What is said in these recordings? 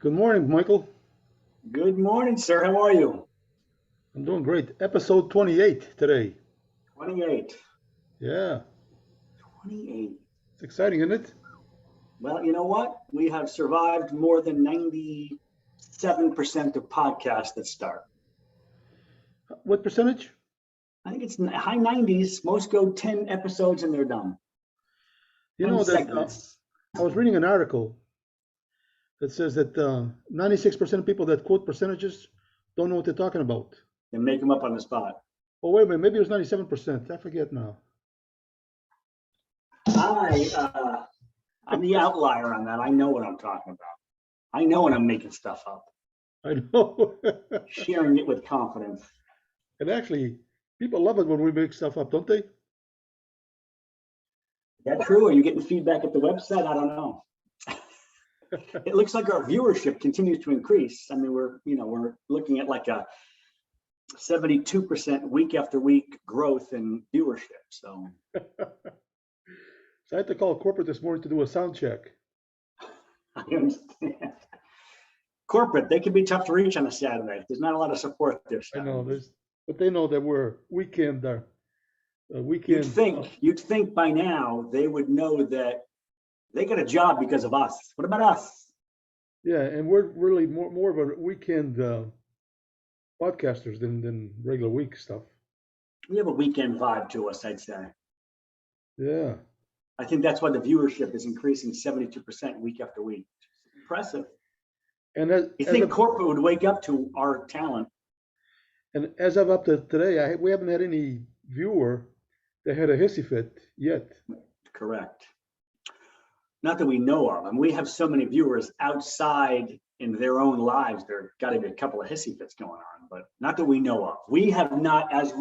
Good morning, Michael. Good morning, sir. How are you? I'm doing great. Episode 28 today. 28. Yeah, 28. it's exciting, isn't it? Well, you know what? We have survived more than 97% of podcasts that start. What percentage? I think it's high 90s. Most go 10 episodes and they're done. You 10 know that segments. I was reading an article that says that 96% of people that quote percentages don't know what they're talking about. And make them up on the spot. Oh, wait a minute. Maybe it was 97%. I forget now. I'm the outlier on that. I know what I'm talking about. I know when I'm making stuff up. I know. Sharing it with confidence. And actually, people love it when we make stuff up, don't they? Is that true? Are you getting feedback at the website? I don't know. It looks like our viewership continues to increase. I mean, we're looking at like a 72% week after week growth in viewership. So So I had to call corporate this morning to do a sound check. I understand. Corporate, they can be tough to reach on a Saturday. There's not a lot of support there. I know, but they know that we're weekend. You'd think by now they would know that they got a job because of us. What about us? Yeah, and we're really more of a weekend podcasters than regular week stuff. We have a weekend vibe to us, I'd say. Yeah. I think that's why the viewership is increasing 72% week after week. Impressive. And you think corporate would wake up to our talent? And as of up to today, we haven't had any viewer that had a hissy fit yet. Correct. Not that we know of. And we have so many viewers outside in their own lives. There got to be a couple of hissy fits going on, but not that we know of. We have not, as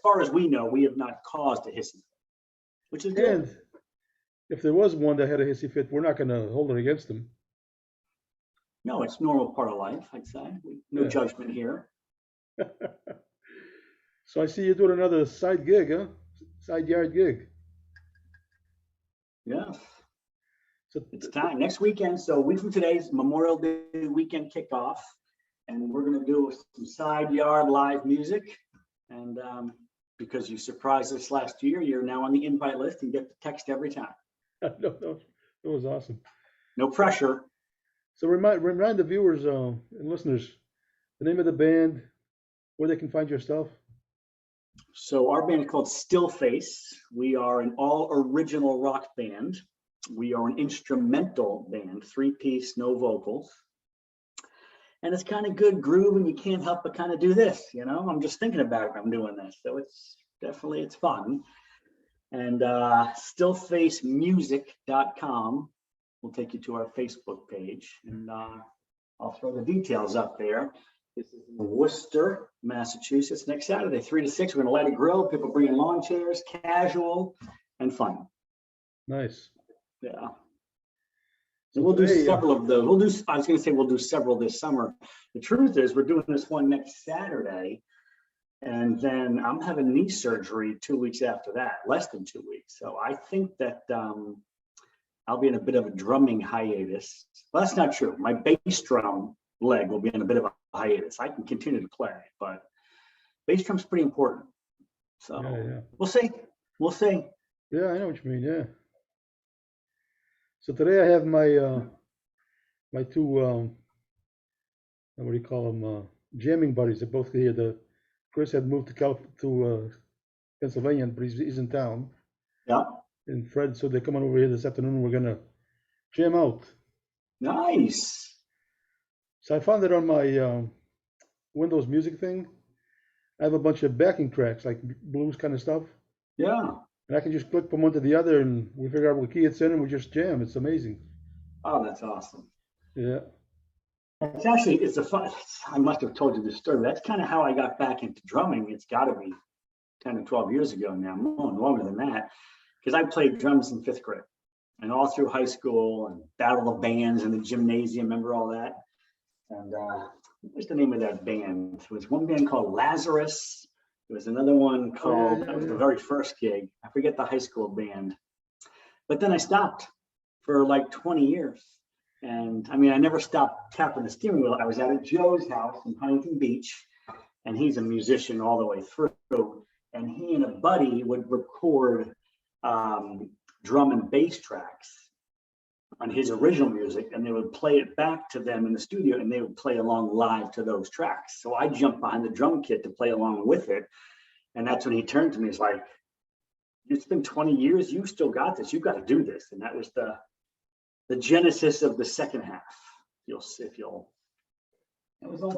far as we know, we have not caused a hissy fit, which is good. And if there was one that had a hissy fit, we're not going to hold it against them. No, it's normal part of life, I'd say. No judgment here. So I see you're doing another side gig, huh? Side yard gig. Yeah. So it's time. Next weekend, so a week from today's Memorial Day weekend kickoff. And we're going to do some side yard live music. And because you surprised us last year, you're now on the invite list and get the text every time. No, that was awesome. No pressure. So remind the viewers and listeners the name of the band, where they can find your stuff. So our band is called Stillface. We are an all original rock band. We are an instrumental band, 3-piece, no vocals. And it's kind of good groove, and you can't help but kind of do this, you know? I'm just thinking about it, I'm doing this. So it's fun. And stillfacemusic.com will take you to our Facebook page. And I'll throw the details up there. This is in Worcester, Massachusetts. Next Saturday, 3 to 6, we're going to light a grill. People bringing lawn chairs, casual and fun. Nice. Yeah. So we'll do several of those. I was going to say we'll do several this summer. The truth is we're doing this one next Saturday. And then I'm having knee surgery 2 weeks after that, less than 2 weeks. So I think that I'll be in a bit of a drumming hiatus. Well, that's not true. My bass drum leg will be in a bit of a hiatus. I can continue to play, but bass drum's pretty important. So We'll see. Yeah, I know what you mean. Yeah. So today I have my my two what do you call them, jamming buddies. They're both here. Chris had moved to Pennsylvania, but he's in town. Yeah. And Fred, so they're coming over here this afternoon. We're gonna jam out. Nice. So I found it on my Windows Music thing. I have a bunch of backing tracks, like blues kind of stuff. Yeah. And I can just click from one to the other, and we figure out what key it's in, and we just jam. It's amazing. Oh, that's awesome. Yeah. It's I must have told you this story. That's kind of how I got back into drumming. It's got to be 10 or 12 years ago now, more longer than that, because I played drums in 5th grade and all through high school and battle of bands in the gymnasium. Remember all that? And what's the name of that band? There was one band called Lazarus. There was another one called, that was the very first gig. I forget the high school band. But then I stopped for like 20 years. And I mean, I never stopped tapping the steering wheel. I was at Joe's house in Huntington Beach, and he's a musician all the way through. And he and a buddy would record drum and bass tracks on his original music, and they would play it back to them in the studio, and they would play along live to those tracks. So I jumped behind the drum kit to play along with it. And that's when he turned to me, he's like, it's been 20 years, you still got this, you've got to do this. And that was the genesis of the second half. It was all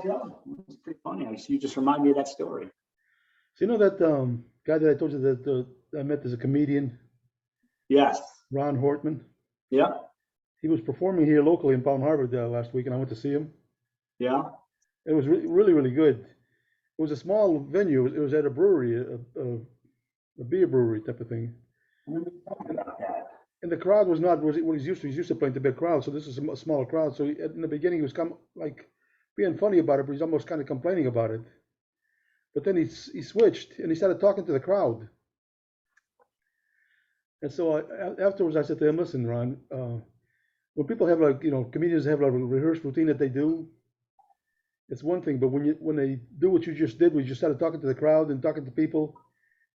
Joe. It was pretty funny. You just remind me of that story. So you know that guy that I told you that I met as a comedian? Yes. Ron Hortman? Yeah. He was performing here locally in Palm Harbor last week, and I went to see him. Yeah. It was really, really good. It was a small venue. It was at a brewery, a beer brewery type of thing. And the crowd was not what he's used to. He's used to playing to big crowds, so this is a smaller crowd. So in the beginning, he was being funny about it, but he's almost kind of complaining about it. But then he switched and he started talking to the crowd. And so afterwards, I said to him, "Listen, Ron, when people have comedians have a rehearsed routine that they do, it's one thing. But when they do what you just did, where you just started talking to the crowd and talking to people,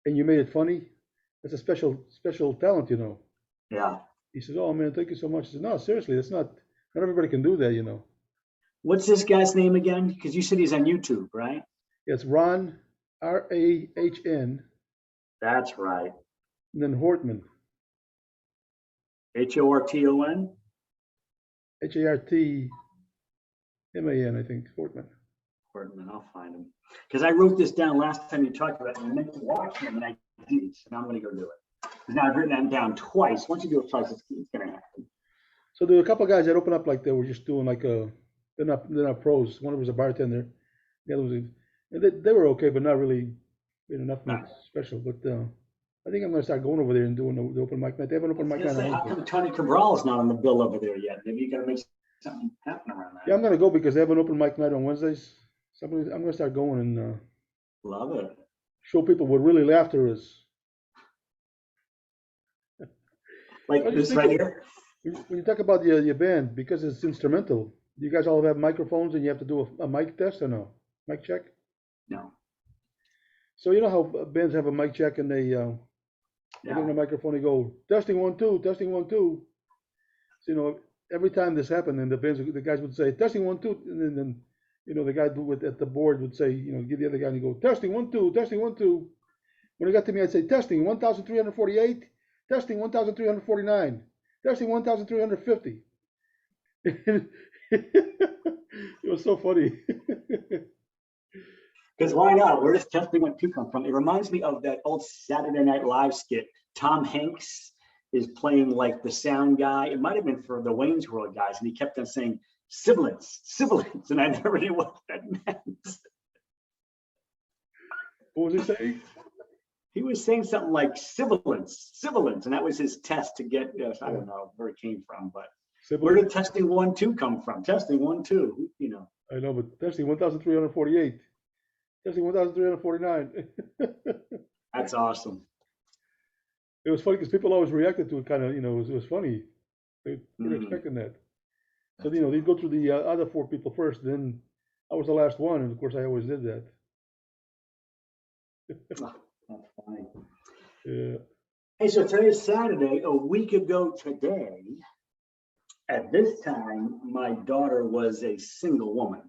and you made it funny, it's a special talent, you know." Yeah. He said, "Oh man, thank you so much." I said, "No, seriously, that's not everybody can do that, you know." What's this guy's name again? Because you said he's on YouTube, right? It's Ron, R-A-H-N. That's right. And then Hortman. H-O-R-T-O-N? H-A-R-T-M-A-N, I think, Hortman. Hortman, I'll find him. Because I wrote this down last time you talked about it, and I meant to watch him, and I didn't, so now I'm going to go do it. Because now I've written that down twice. Once you do it twice, it's going to happen. So there were a couple of guys that opened up like they were just doing they're not pros. One was a bartender, the other was they were okay, but not really, nothing special. But I think I'm going to start going over there and doing the open mic night. They have an open mic night. How come Tony Cabral is not on the bill over there yet? Maybe you got to make something happen around that. Yeah, I'm going to go because they have an open mic night on Wednesdays. So I'm going to start going and love it. Show people what really laughter is. Like this right here. When you talk about your band, because it's instrumental, do you guys all have microphones and you have to do a mic test or no? Mic check? No. So you know how bands have a mic check and they give them a microphone, they go, testing 1 2, testing 1 2. So every time this happened, and the guys would say testing 1 2, and then the guy at the board would say, give the other guy and go, testing 1 2, testing 1 2. When it got to me, I'd say testing 1,348, testing 1,349, testing 1,350. It was so funny. Because why not? Where does testing 1 2 come from? It reminds me of that old Saturday Night Live skit. Tom Hanks is playing like the sound guy. It might have been for the Wayne's World guys, and he kept on saying sibilance, and I never knew what that meant. What was he saying? He was saying something like sibilance, and that was his test to get. I don't know where it came from, but where did testing 1 2 come from? Testing 1 2, I know, but testing 1,348, testing 1,349. That's awesome. It was funny because people always reacted to it kind of, it was funny. They weren't expecting that. So, they'd go through the other 4 people first, then I was the last one, and of course I always did that. That's funny. Yeah. Hey, so today's Saturday. A week ago today, at this time, my daughter was a single woman.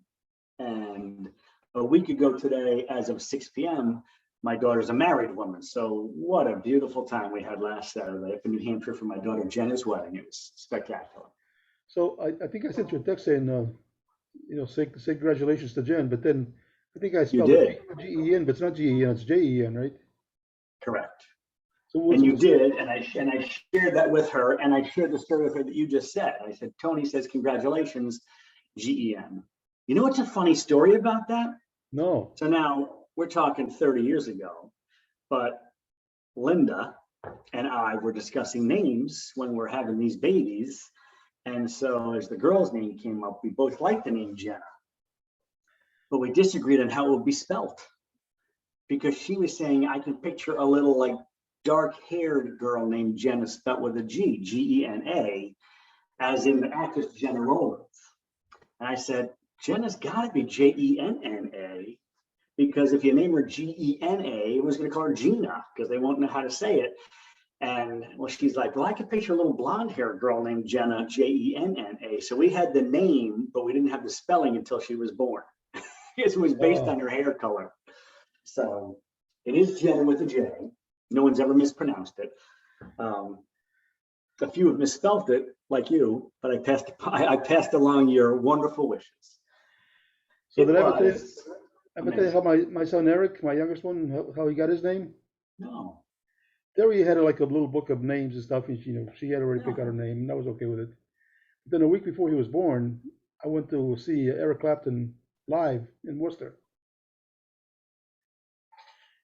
And a week ago today, as of 6 p.m., my daughter's a married woman. So what a beautiful time we had last Saturday up in New Hampshire for my daughter Jenna's wedding. It was spectacular. So I think I sent you a text saying, say congratulations to Jen, but then I think I spelled it G-E-N, but it's not G-E-N, it's J-E-N, right? Correct. So and you did, and I shared that with her, and I shared the story with her that you just said. I said, Tony says congratulations, G-E-N. You know what's a funny story about that? No. So now we're talking 30 years ago, but Linda and I were discussing names when we're having these babies. And so as the girl's name came up, we both liked the name Jenna, but we disagreed on how it would be spelled, because she was saying, I can picture a little dark-haired girl named Jenna spelled with a G, G-E-N-A. as in the actress Jenna Rollins. And I said, Jenna's got to be Jenna, because if you name her Gena, it was going to call her Gina because they won't know how to say it. And well, she's like, well, I can picture a little blonde haired girl named Jenna, Jenna. So we had the name, but we didn't have the spelling until she was born. It was based on her hair color. So it is Jenna with a J. No one's ever mispronounced it. A few have misspelled it, like you, but I passed along your wonderful wishes. So did I ever tell you how my son Eric, my youngest one, how he got his name? No. There he had like a little book of names and stuff, and she had already picked out her name, and I was okay with it. But then a week before he was born, I went to see Eric Clapton live in Worcester.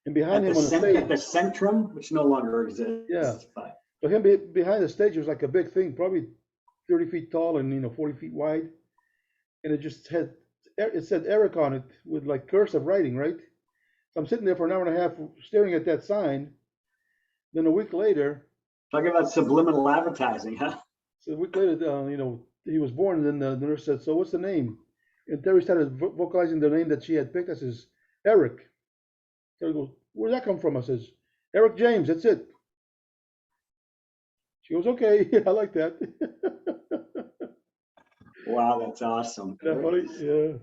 And behind him on the stage, at the Centrum, which no longer exists. Yeah. So him behind the stage was like a big thing, probably 30 feet tall and 40 feet wide, and it said Eric on it with like cursive writing, right? So I'm sitting there for an hour and a half staring at that sign. Then a week later, talking about subliminal advertising, huh? So a week later, he was born, and then the nurse said, "So what's the name?" And Terry started vocalizing the name that she had picked. I says, "Eric." Terry goes, "Where'd that come from?" I says, "Eric James, that's it." She goes, "Okay, I like that." Wow, that's awesome. Isn't that funny? Yeah.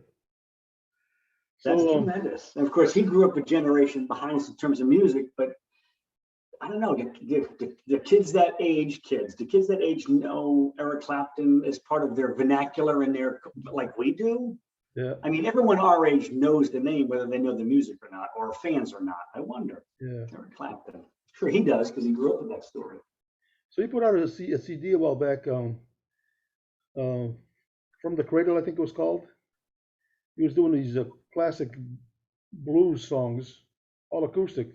That's tremendous. And of course, he grew up a generation behind us in terms of music, but I don't know, the kids that age know Eric Clapton as part of their vernacular and their, like we do. Yeah. I mean, everyone our age knows the name, whether they know the music or not, or fans or not. I wonder. Yeah. Eric Clapton. Sure, he does because he grew up with that story. So he put out a CD a while back, From the Cradle, I think it was called. He was doing these classic blues songs, all acoustic.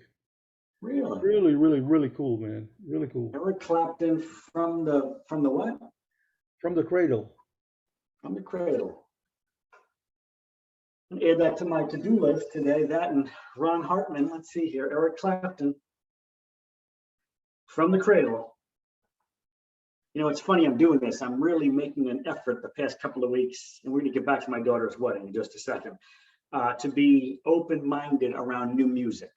Really? Really, really, really cool, man. Really cool. Eric Clapton from the what? From the Cradle. From the Cradle. I'll add that to my to-do list today. That and Ron Hartman. Let's see here. Eric Clapton. From the Cradle. It's funny I'm doing this. I'm really making an effort the past couple of weeks, and we're going to get back to my daughter's wedding in just a second, to be open-minded around new music.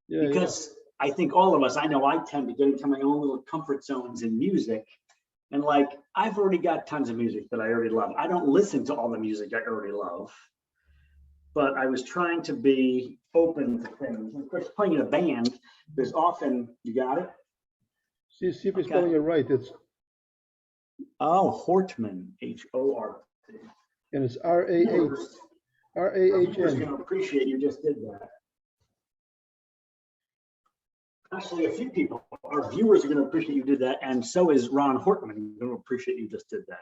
Yeah, because I think all of us, I know I tend to get into my own little comfort zones in music. And like, I've already got tons of music that I already love. I don't listen to all the music I already love, but I was trying to be open to things. And of course, playing in a band, there's often, you got it? See if you're spelling it right. It's Hortman, H-O-R-T. And it's R-A-H-N. Viewers are going to appreciate you just did that. Actually, a few people, our viewers are going to appreciate you did that, and so is Ron Hortman going to appreciate you just did that.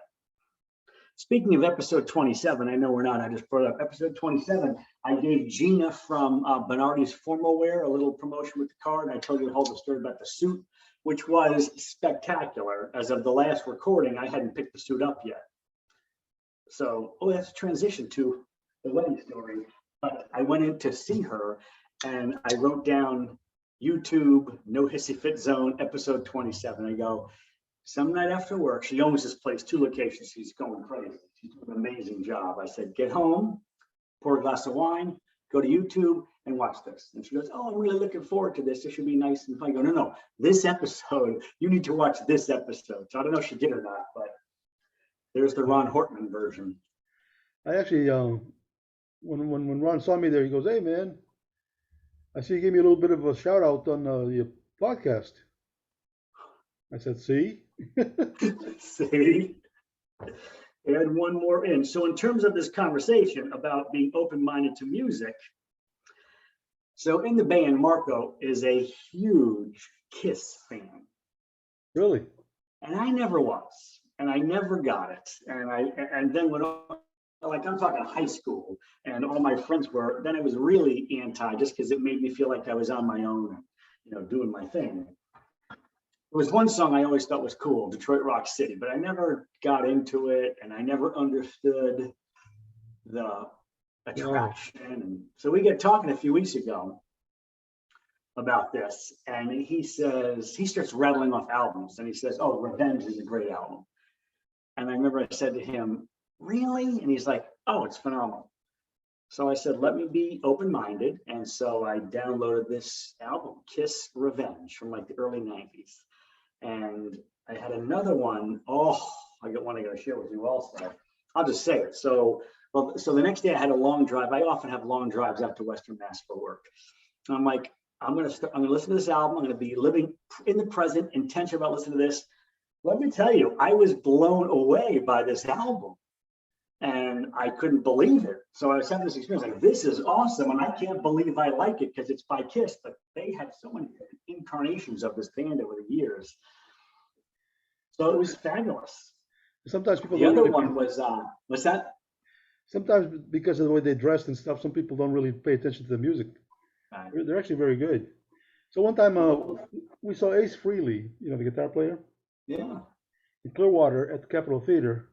Speaking of episode 27, I know we're not, I just brought up episode 27. I gave Gina from Bernardi's Formal Wear a little promotion with the card, and I told you to hold the story about the suit, which was spectacular. As of the last recording, I hadn't picked the suit up yet. So, that's a transition to the wedding story. But I went in to see her, and I wrote down YouTube, No Hissy Fit Zone, episode 27. I go, some night after work, she owns this place, 2 locations. She's going crazy. She's doing an amazing job. I said, get home, pour a glass of wine, go to YouTube and watch this. And she goes, oh, I'm really looking forward to this. This should be nice and fun. I go, no, this episode, you need to watch this episode. So I don't know if she did or not, but there's the Ron Hortman version. I actually, when Ron saw me there, he goes, hey, man, I see you gave me a little bit of a shout out on your podcast. I said, see? See? Add one more in. So in terms of this conversation about being open-minded to music, so in the band, Marco is a huge Kiss fan. Really? And I never was, and I never got it. And then when, like, I'm talking high school, and all my friends were, then I was really anti, just because it made me feel like I was on my own, doing my thing. There was one song I always thought was cool, Detroit Rock City, but I never got into it, and I never understood the attraction. And so we get talking a few weeks ago about this, and he says, he starts rattling off albums, and he says, "Oh, Revenge is a great album." And I remember I said to him, "Really?" And he's like, "Oh, it's phenomenal." So I said, let me be open-minded. And so I downloaded this album, Kiss Revenge, from like the early 90s. And I had another one. Oh, I got one I got to share with you also. I'll just say it. So the next day I had a long drive. I often have long drives out to Western Mass for work. And I'm like, I'm gonna listen to this album. I'm gonna be living in the present, intentional about listening to this. Let me tell you, I was blown away by this album. And I couldn't believe it. So I was having this experience like, this is awesome. And I can't believe I like it because it's by Kiss, but they had so many incarnations of this band over the years. So it was fabulous. Sometimes people The don't other really one was, what's that? sometimes because of the way they dressed and stuff, some people don't really pay attention to the music. They're actually very good. So one time we saw Ace Frehley, you know, the guitar player, Yeah. in Clearwater at the Capitol Theater.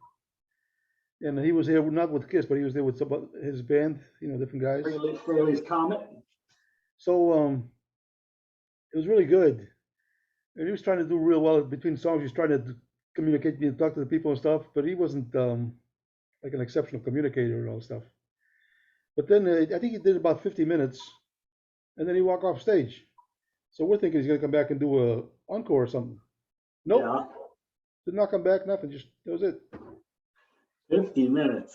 And he was there not with Kiss, but he was there with some his band, you know, different guys. Frehley's Comet. So it was really good. And he was trying to do real well between songs. He was trying to communicate, you know, talk to the people and stuff, but he wasn't like an exceptional communicator and all stuff. But then I think he did about 50 minutes, and then he walked off stage. So we're thinking he's going to come back and do a encore or something. Nope, Yeah. did not come back. Nothing. Just that was it. 50 minutes.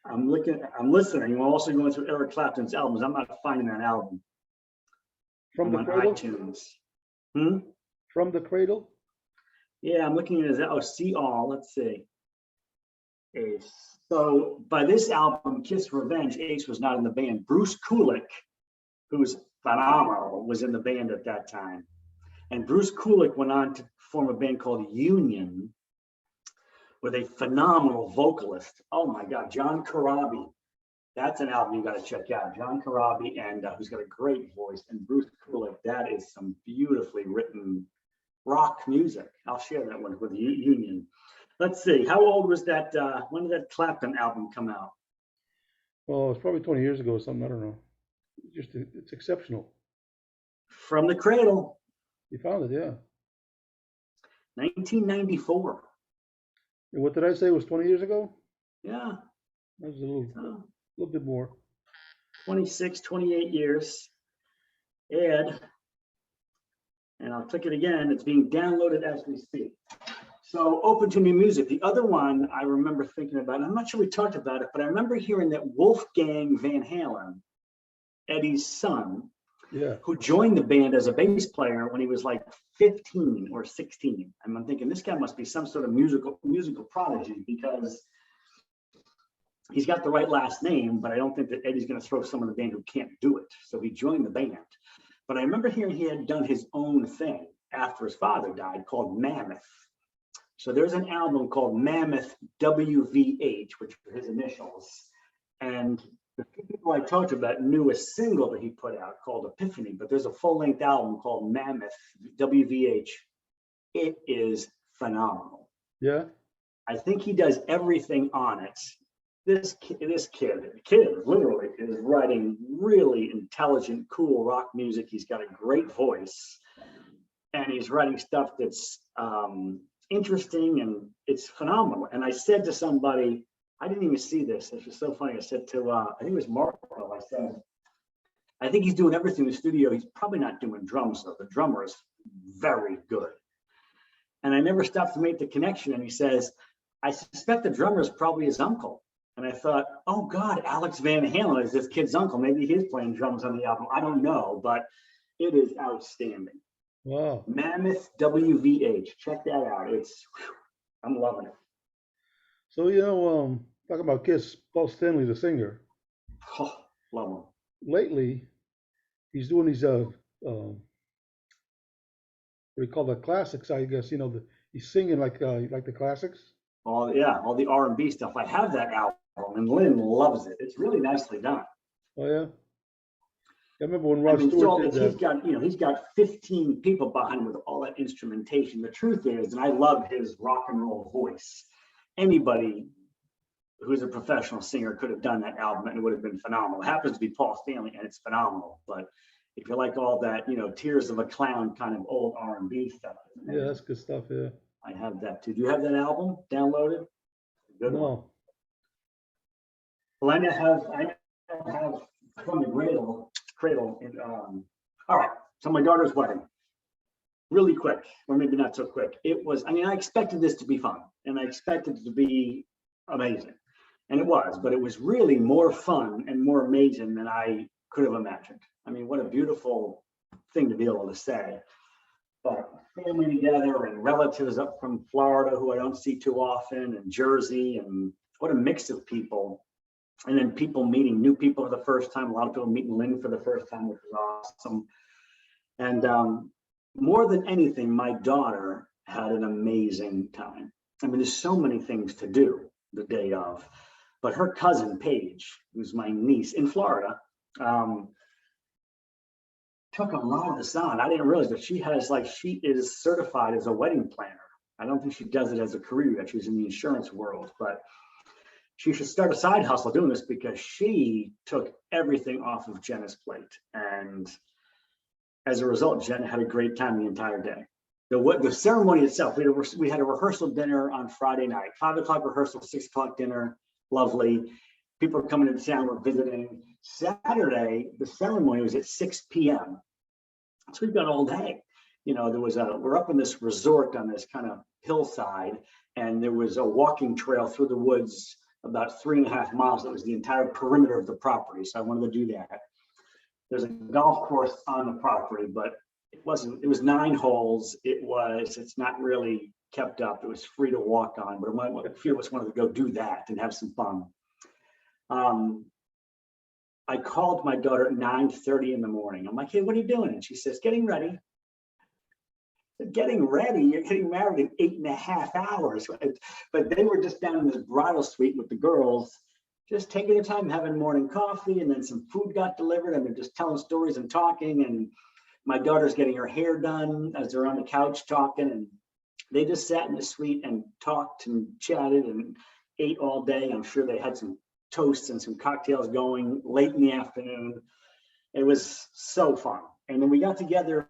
I'm listening. I'm also going through Eric Clapton's albums. I'm not finding that album. From the on Cradle. iTunes. From the Cradle. Yeah, I'm looking at his. Oh, see all. Let's see. Ace. So by this album, Kiss Revenge, Ace was not in the band. Bruce Kulick, who's phenomenal, was in the band at that time. And Bruce Kulick went on to form a band called Union with a phenomenal vocalist. Oh my God, John Corabi. That's an album you got to check out. John Corabi, and who's got a great voice. And Bruce Kulick, that is some beautifully written rock music. I'll share that one with Union. Let's see, how old was that? When did that Clapton album come out? Oh, it's probably 20 years ago or something. I don't know. It's exceptional. From the Cradle. You found it, yeah. 1994. And what did I say was 20 years ago? Yeah. That was a little bit more. 26, 28 years. And I'll click it again. It's being downloaded as we speak. So open to new music. The other one I remember thinking about, I'm not sure we talked about it, but I remember hearing that Wolfgang Van Halen, Eddie's son, yeah, who joined the band as a bass player when he was like 15 or 16. And I'm thinking this guy must be some sort of musical prodigy because he's got the right last name, but I don't think that Eddie's going to throw someone in the band who can't do it. So he joined the band. But I remember hearing he had done his own thing after his father died called Mammoth. So there's an album called Mammoth WVH, which are his initials. And the people I talked about knew a single that he put out called Epiphany, but there's a full-length album called Mammoth WVH. It is phenomenal. Yeah. I think he does everything on it. This kid literally is writing really intelligent, cool rock music. He's got a great voice, and he's writing stuff that's interesting, and it's phenomenal. And I said to somebody, I didn't even see this. This was so funny. I said to, I think it was Marco, I said, I think he's doing everything in the studio. He's probably not doing drums, though. The drummer is very good. And I never stopped to make the connection. And he says, I suspect the drummer is probably his uncle. And I thought, oh God, Alex Van Halen is this kid's uncle. Maybe he's playing drums on the album. I don't know, but it is outstanding. Wow. Mammoth WVH. Check that out. I'm loving it. So, you know, talking about Kiss, Paul Stanley, the singer. Oh, love him. Lately, he's doing these, what do you call the classics, I guess, you know, he's singing like the classics. Oh, yeah, all the R&B stuff. I have that album, and Lynn loves it. It's really nicely done. Oh, yeah? I remember when Rod Stewart did that. He's got 15 people behind him with all that instrumentation. The truth is, and I love his rock and roll voice. Anybody who's a professional singer could have done that album and it would have been phenomenal. It happens to be Paul Stanley and it's phenomenal, but if you like all that, Tears of a Clown kind of old R&B stuff. Yeah, that's good stuff. Yeah. I have that too. Do you have that album downloaded? Good one. No. Well, I now have from the cradle. All right. So my daughter's wedding. Really quick, or maybe not so quick. It was, I expected this to be fun and I expected it to be amazing. And it was, but it was really more fun and more amazing than I could have imagined. What a beautiful thing to be able to say. But family together and relatives up from Florida who I don't see too often, and Jersey, and what a mix of people. And then people meeting new people for the first time. A lot of people meeting Lynn for the first time, which was awesome. And more than anything, my daughter had an amazing time. There's so many things to do the day of, but her cousin Paige, who's my niece in Florida, took a lot of this on. I didn't realize that she is certified as a wedding planner. I don't think she does it as a career yet. She's in the insurance world, but she should start a side hustle doing this because she took everything off of Jenna's plate. And as a result, Jenna had a great time the entire day. The ceremony itself, we had a rehearsal dinner on Friday night, 5 o'clock rehearsal, 6 o'clock dinner, lovely. People are coming into town, we're visiting. Saturday, the ceremony was at 6 p.m. So we've got all day. We're up in this resort on this kind of hillside, and there was a walking trail through the woods about 3.5 miles. That was the entire perimeter of the property. So I wanted to do that. There's a golf course on the property, but it was 9 holes. It's not really kept up. It was free to walk on, but a few of us wanted to go do that and have some fun. I called my daughter at 9:30 in the morning. I'm like, hey, what are you doing? And she says, getting ready. Getting ready? You're getting married in 8.5 hours. But they were just down in this bridal suite with the girls, just taking their time, having morning coffee, and then some food got delivered, and they're just telling stories and talking. And my daughter's getting her hair done as they're on the couch talking, and they just sat in the suite and talked and chatted and ate all day. I'm sure they had some toasts and some cocktails going late in the afternoon. It was so fun. And then we got together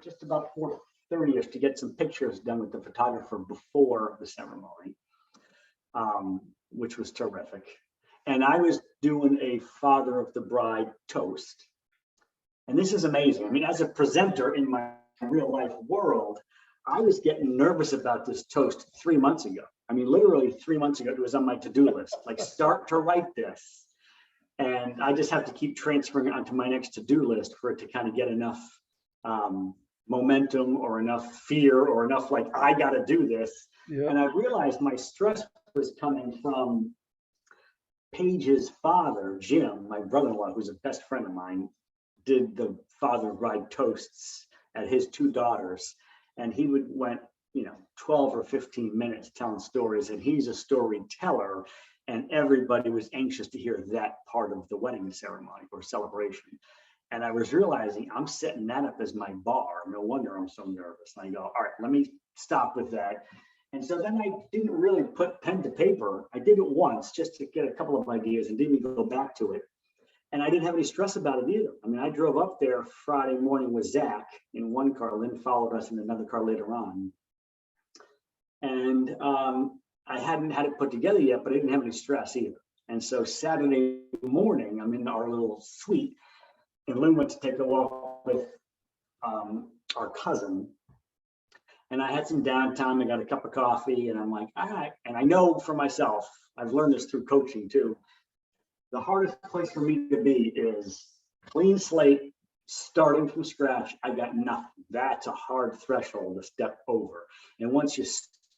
just about 4:30ish to get some pictures done with the photographer before the ceremony, which was terrific. And I was doing a father of the bride toast. And this is amazing. As a presenter in my real life world, I was getting nervous about this toast 3 months ago. Literally 3 months ago, it was on my to-do list, like start to write this. And I just have to keep transferring it onto my next to-do list for it to kind of get enough momentum or enough fear or enough like, I got to do this. Yeah. And I realized my stress was coming from Paige's father, Jim, my brother-in-law, who's a best friend of mine, did the father of bride toasts at his 2 daughters. And he went 12 or 15 minutes telling stories, and he's a storyteller, and everybody was anxious to hear that part of the wedding ceremony or celebration. And I was realizing I'm setting that up as my bar. No wonder I'm so nervous. And I go, all right, let me stop with that. And so then I didn't really put pen to paper. I did it once just to get a couple of ideas and didn't even go back to it. And I didn't have any stress about it either. I drove up there Friday morning with Zach in one car. Lynn followed us in another car later on. And I hadn't had it put together yet, but I didn't have any stress either. And so Saturday morning, I'm in our little suite, and Lynn went to take a walk with our cousin. And I had some downtime. I got a cup of coffee, and I'm like, all right. And I know for myself, I've learned this through coaching too. The hardest place for me to be is clean slate, starting from scratch. I got nothing. That's a hard threshold to step over. And once you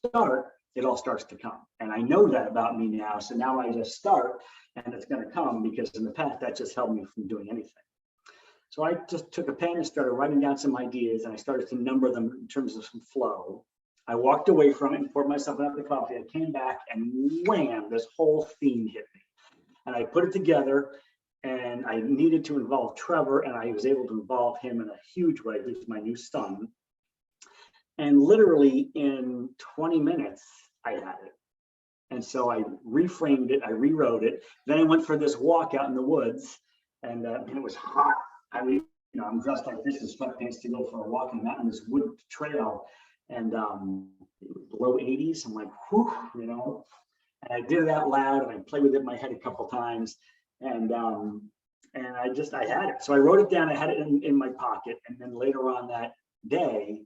start, it all starts to come. And I know that about me now. So now I just start, and it's going to come, because in the past, that just held me from doing anything. So I just took a pen and started writing down some ideas, and I started to number them in terms of some flow. I walked away from it and poured myself another coffee. I came back, and wham, this whole theme hit me. And I put it together, and I needed to involve Trevor, and I was able to involve him in a huge way. He's my new son. And literally in 20 minutes, I had it. And so I reframed it, I rewrote it. Then I went for this walk out in the woods, and it was hot. I'm dressed like this in sweatpants to go for a walk on this wood trail, and low 80s. I'm like, whew, and I did it out loud, and I played with it in my head a couple times, and I had it. So I wrote it down. I had it in my pocket, and then later on that day,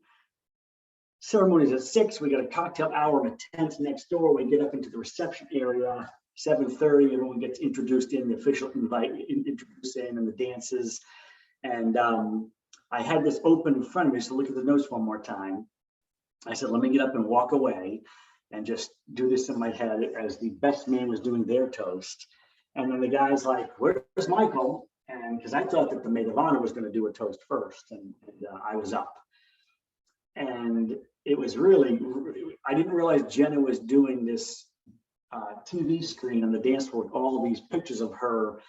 ceremony's at 6. We got a cocktail hour in a tent next door. We get up into the reception area. 7:30, everyone gets introduced in, the official invite, introduced in, and the dances. And I had this open in front of me, so look at the notes one more time. I said, let me get up and walk away and just do this in my head as the best man was doing their toast. And then the guy's like, where's Michael? And because I thought that the maid of honor was going to do a toast first, and I was up. And it was really, I didn't realize Jenna was doing this TV screen on the dance floor with all of these pictures of her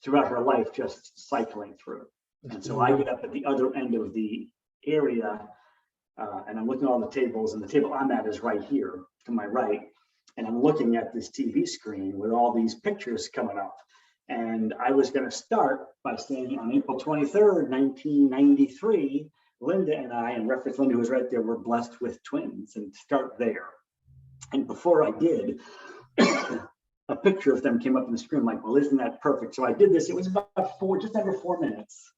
throughout her life, just cycling through. And so I get up at the other end of the area, and I'm looking at all the tables, and the table I'm at is right here to my right. And I'm looking at this TV screen with all these pictures coming up. And I was going to start by saying on April 23rd, 1993, Linda and I, and reference Linda, who was right there, were blessed with twins, and start there. And before I did, a picture of them came up on the screen. I'm like, well, isn't that perfect? So I did this. It was about just under 4 minutes.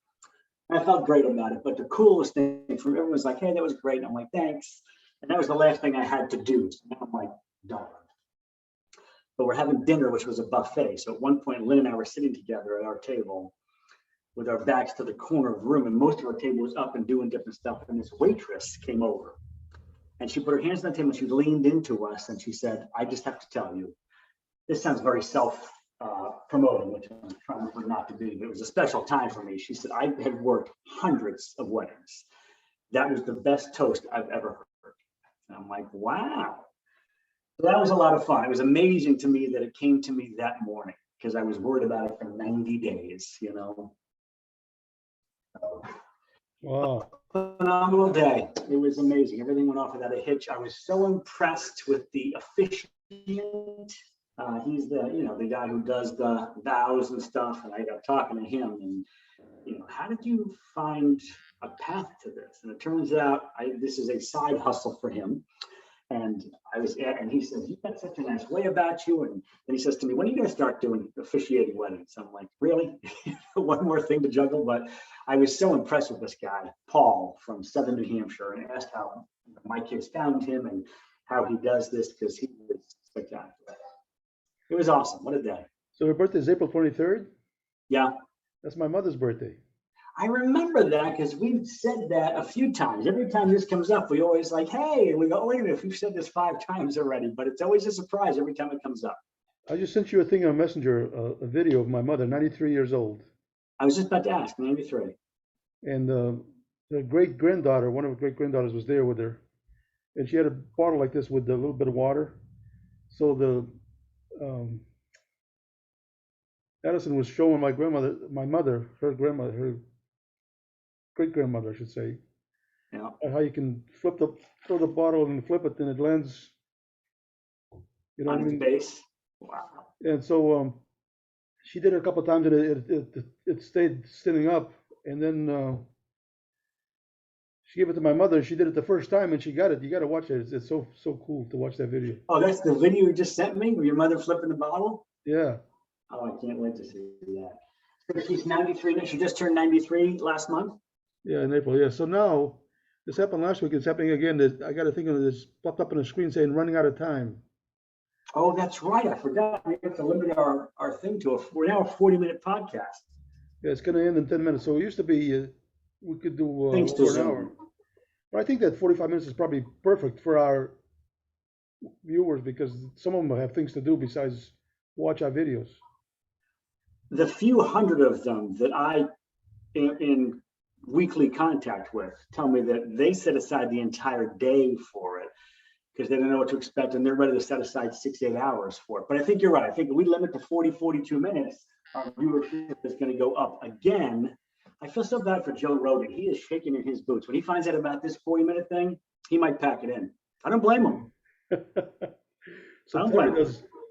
I felt great about it. But the coolest thing from everyone was like, hey, that was great. And I'm like, thanks. And that was the last thing I had to do. So now I'm like, done. But we're having dinner, which was a buffet. So at one point, Lynn and I were sitting together at our table with our backs to the corner of the room. And most of our table was up and doing different stuff. And this waitress came over. And she put her hands on the table, and she leaned into us, and she said, I just have to tell you, this sounds very self-promoting, which I'm trying for not to be, but it was a special time for me. She said, I had worked hundreds of weddings. That was the best toast I've ever heard. And I'm like, wow. So that was a lot of fun. It was amazing to me that it came to me that morning, because I was worried about it for 90 days, So, Wow. phenomenal day. It was amazing. Everything went off without a hitch. I was so impressed with the officiant. He's the guy who does the vows and stuff. And I got talking to him, and how did you find a path to this? And it turns out this is a side hustle for him. And he says, you've got such a nice way about you. And then he says to me, when are you going to start doing officiating weddings? I'm like, really? One more thing to juggle. But I was so impressed with this guy, Paul from Southern New Hampshire, and asked how my kids found him and how he does this, because he was spectacular. It was awesome. What a day. So her birthday is April 23rd? Yeah. That's my mother's birthday. I remember that because we've said that a few times. Every time this comes up, we always like, hey, and we go, wait a minute, we've said this 5 times already, but it's always a surprise every time it comes up. I just sent you a thing on Messenger, a video of my mother, 93 years old. I was just about to ask, 93. And the great-granddaughter, one of her great-granddaughters was there with her. And she had a bottle like this with a little bit of water. So Addison was showing my grandmother, her great-grandmother, I should say, Yeah. how you can throw the bottle and flip it, and it lands, On its base. Wow. And so she did it a couple of times, and it stayed sitting up, and then she gave it to my mother, and she did it the first time, and she got it. You got to watch it. It's so cool to watch that video. Oh, that's the video you just sent me, with your mother flipping the bottle? Yeah. Oh, I can't wait to see that. So she's 93 now. She just turned 93 last month? Yeah, in April. Yeah. So now, this happened last week. It's happening again. I got to think of this popped up on the screen saying running out of time. Oh, that's right. I forgot. We have to limit our thing to we're now a 40-minute podcast. Yeah, it's going to end in 10 minutes. So it used to be we could do Thanks to over an Zoom. hour. But I think that 45 minutes is probably perfect for our viewers, because some of them have things to do besides watch our videos. The few hundred of them that I am in weekly contact with tell me that they set aside the entire day for it because they don't know what to expect, and they're ready to set aside 6-8 hours for it. But I think you're right. I think if we limit to 40-42 minutes, our viewership is going to go up again. I feel so bad for Joe Rogan. He is shaking in his boots. When he finds out about this 40-minute thing, he might pack it in. I don't blame him. So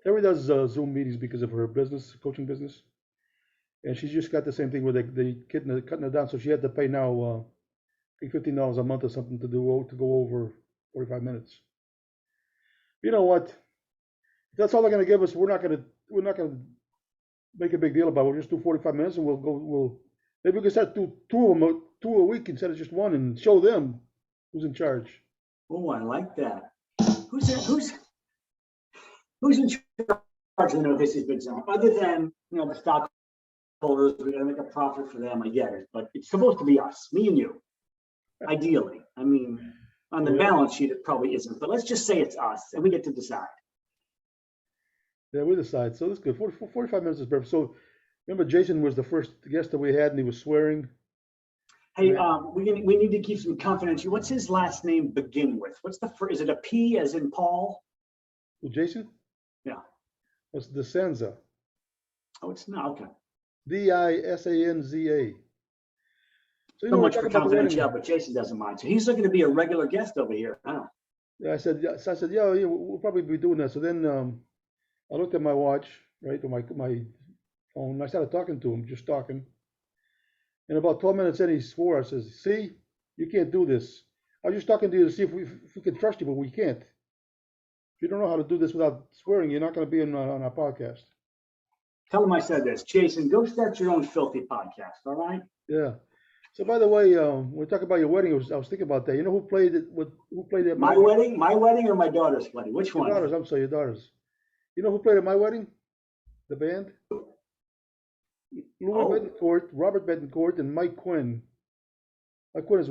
Terry does Zoom meetings because of her business, coaching business. And she just got the same thing where they cutting it down, so she had to pay now I think $15 a month or something to go over 45 minutes. You know what? If that's all they're gonna give us. We're not gonna make a big deal about it. We'll just do 45 minutes and we'll maybe we can start do two a week instead of just one and show them who's in charge. Oh, I like that. Who's in charge of the No Hissy's Big Zone? Other than the stockholders, we're gonna make a profit for them. I get it, but it's supposed to be us, me and you. Ideally, I mean, on the balance sheet, it probably isn't, but let's just say it's us and we get to decide. Yeah, we decide. So that's good. 45 minutes is perfect. So remember, Jason was the first guest that we had, and he was swearing. Hey, we need to keep some confidence. What's his last name begin with? What's the first? Is it a P as in Paul? Well, Jason? Yeah. It's Disanza. Oh, it's not. Okay. Disanza. So So much for confidentiality, but Jason doesn't mind. So he's looking to be a regular guest over here. Huh? Yeah, I said, yeah, we'll probably be doing that. So then I looked at my watch, right, or my phone, and I started talking to him, just talking. And about 12 minutes in, he swore. I says, see, you can't do this. I was just talking to you to see if we can trust you, but we can't. If you don't know how to do this without swearing, you're not going to be on our podcast. Tell him I said this. Jason, go start your own filthy podcast, all right? Yeah. So by the way, when we talk about your wedding, I was thinking about that. You know who played it? Who played it? My wedding or my daughter's wedding? Which one? Your daughters. I'm sorry, your daughters. You know who played at my wedding? The band? Louis Betancourt, Robert Betancourt, and Mike Quinn. Mike Quinn is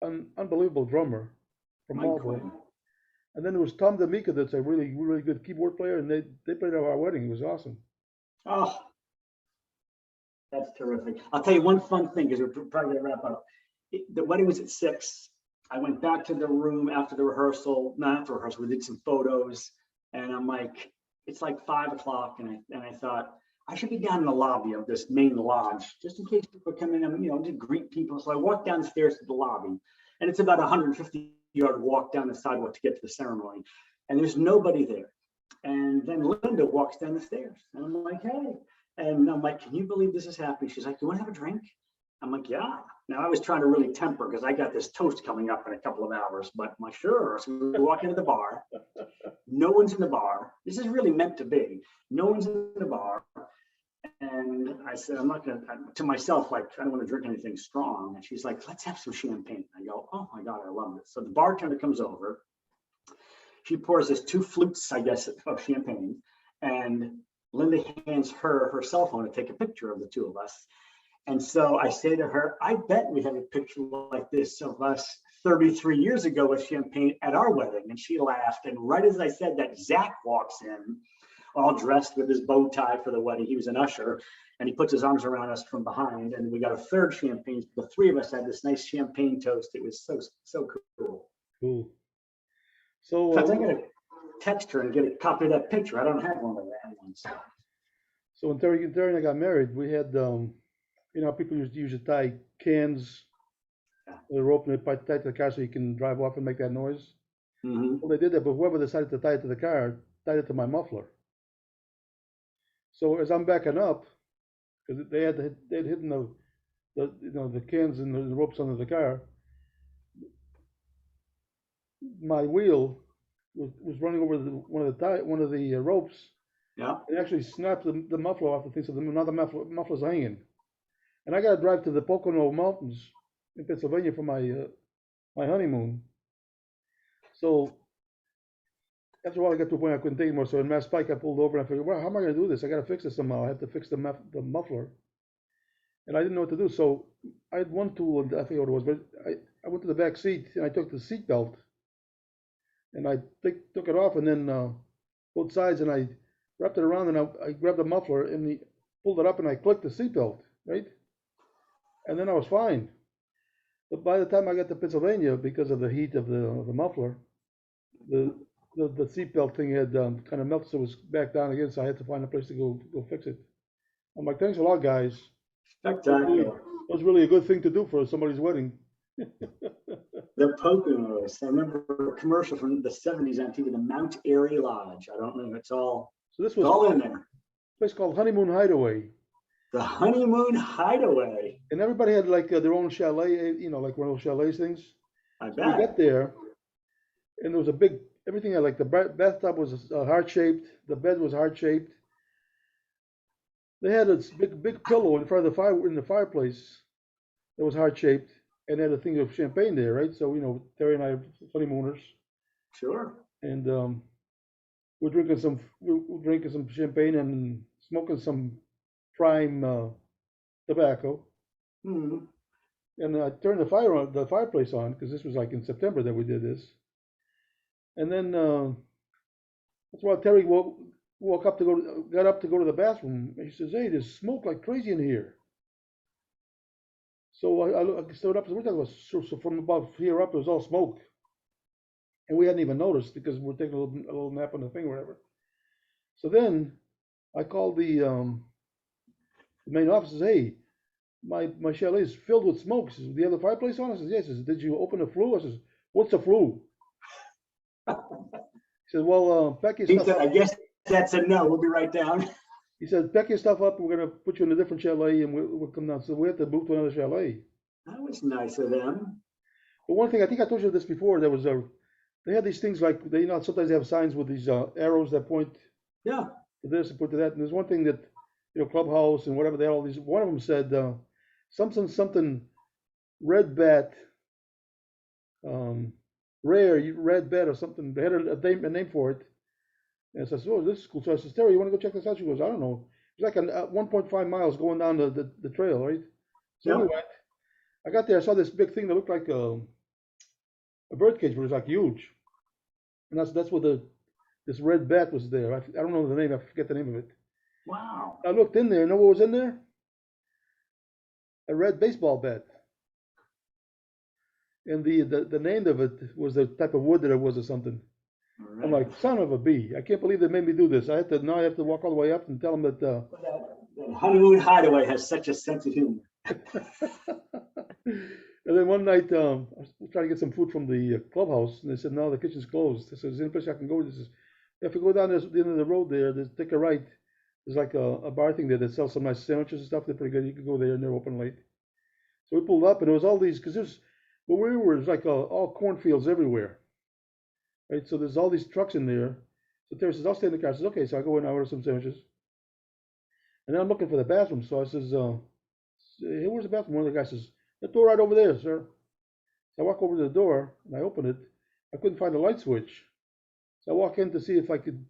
an unbelievable drummer from Marlboro. And then there was Tom D'Amica, that's a really, really good keyboard player, and they played at our wedding. It was awesome. Oh, that's terrific. I'll tell you one fun thing, because we're probably going to wrap up. The wedding was at 6. I went back to the room after the rehearsal. Not after rehearsal, we did some photos. And I'm like, it's like 5 o'clock. And I thought, I should be down in the lobby of this main lodge, just in case people come in and, to greet people. So I walked downstairs to the lobby. And it's about a 150-yard walk down the sidewalk to get to the ceremony. And there's nobody there. And then Linda walks down the stairs. And I'm like, hey. And I'm like, can you believe this is happening? She's like, you want to have a drink? I'm like, yeah. Now I was trying to really temper because I got this toast coming up in a couple of hours, but I'm like, sure. So we walk into the bar. No one's in the bar. This is really meant to be. No one's in the bar. And I said, I'm not going to myself, like, I don't want to drink anything strong. And she's like, let's have some champagne. I go, oh my God, I love this. So the bartender comes over. She pours us 2 flutes, I guess, of champagne. And Linda hands her cell phone to take a picture of the 2 of us. And so I say to her, I bet we have a picture like this of us 33 years ago with champagne at our wedding. And she laughed. And right as I said that, Zach walks in, all dressed with his bow tie for the wedding. He was an usher. And he puts his arms around us from behind. And we got a 3rd champagne. The 3 of us had this nice champagne toast. It was so cool. Cool. So I'm going to text her and get a copy of that picture. I don't have one of that one. So when Terry and I got married, we had, people used to tie cans with a rope and they tie to the car so you can drive off and make that noise. Mm-hmm. Well, they did that, but whoever decided to tie it to the car tied it to my muffler. So as I'm backing up, because they had hidden the cans and the ropes under the car, my wheel was running over one of the ropes. Yeah. It actually snapped the muffler off the thing, so another muffler's hanging. And I got to drive to the Pocono Mountains in Pennsylvania for my honeymoon. So after a while, I got to a point I couldn't take anymore. So in Mass Pike, I pulled over and I figured, well, how am I going to do this? I got to fix this somehow. I have to fix the muffler. And I didn't know what to do. So I had one tool, and I forget what it was, but I went to the back seat and I took the seat belt and I took it off, and then both sides, and I wrapped it around, and I grabbed the muffler and pulled it up and I clicked the seat belt, right? And then I was fine. But by the time I got to Pennsylvania, because of the heat of the muffler, the seatbelt thing had kind of melted, so it was back down again. So I had to find a place to go fix it. I'm like, thanks a lot, guys. Spectacular. That was really a good thing to do for somebody's wedding. The Poconos. I remember a commercial from the 70s on TV, the Mount Airy Lodge. I don't know. It's all. So this was all in there. A place called Honeymoon Hideaway. The honeymoon hideaway. And everybody had like their own chalet, you know, like one of those chalets things. I So we bet. got there, and there was a big, everything had like the bathtub was heart shaped, the bed was heart shaped. They had this big pillow in front of the fire in the fireplace that was heart shaped, and they had a thing of champagne there, right? So you know, Terry and I are honeymooners, Sure. and we're drinking some champagne and smoking some prime tobacco. Hmm. And I turned the fireplace on because this was like in September that we did this. And then that's why Terry got up to go to the bathroom. And he says, "Hey, there's smoke like crazy in here." So I stood up. So we're talking about so from about here up, it was all smoke, and we hadn't even noticed because we're taking a little nap on the thing or whatever. So then I called the main office. Says, "Hey, my chalet is filled with smoke." Says, "Do you have the fireplace on?" I says, "Yes." He says, "Did you open the flue?" I says, "What's a flue?" He said, "Well, pack your He stuff said, I up." guess that's a no. We'll be right down. He said, "Pack your stuff up. We're gonna put you in a different chalet, and we'll come down." So we have to move to another chalet. That was nice of them. But one thing, I think I told you this before, they had these things like they, you know, sometimes they have signs with these arrows that point Yeah. to this and point to that. And there's one thing that, you know, Clubhouse and whatever they had all these. One of them said something red bat, rare red bat or something. They had a name for it. And so I said, "Oh, this is cool." So I said, "Terry, you want to go check this out?" She goes, "I don't know." It's like 1.5 miles going down the trail, right? So Yeah. we went. I got there. I saw this big thing that looked like a bird cage, but it was like huge. And that's what this red bat was there. I don't know the name. I forget the name of it. Wow. I looked in there. You know what was in there? A red baseball bat. And the name of it was the type of wood that it was or something. All I'm right. like, son of a bee! I can't believe they made me do this. I have to walk all the way up and tell them that. That honeymoon hideaway has such a sense of humor. And then one night, I was trying to get some food from the clubhouse, and they said, "No, the kitchen's closed." I said, "Is there any place I can go?" This is, "If you go down the end of the road there, take a right. There's like a bar thing there that sells some nice sandwiches and stuff. They're pretty good. You can go there, and they're open late." So we pulled up, and it was all these because there's where we were. It's like all cornfields everywhere, right? So there's all these trucks in there. So Terry says, "I'll stay in the car." I says, "Okay." So I go in, I order some sandwiches, and then I'm looking for the bathroom. So I says, "Hey, where's the bathroom?" One of the guys says, "The door right over there, sir." So I walk over to the door and I open it. I couldn't find the light switch. So I walk in to see if I could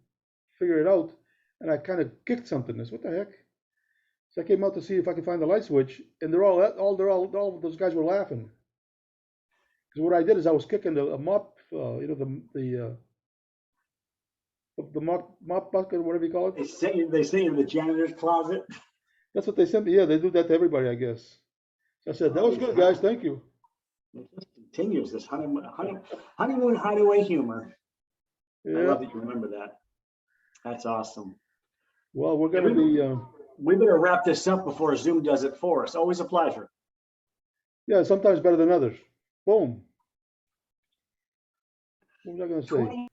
figure it out, and I kind of kicked something. I said, "What the heck?" So I came out to see if I could find the light switch, and all of those guys were laughing. Because what I did is I was kicking a mop, you know, the mop bucket, whatever you call it. They sent you in the janitor's closet. That's what they sent me. Yeah, they do that to everybody, I guess. So I said, "That was good, guys. Thank you." It just continues this honeymoon hideaway humor. I Yeah. love that you remember that. That's awesome. Well, we're gonna be. We better wrap this up before Zoom does it for us. Always a pleasure. Yeah, sometimes better than others. Boom. What was I gonna say?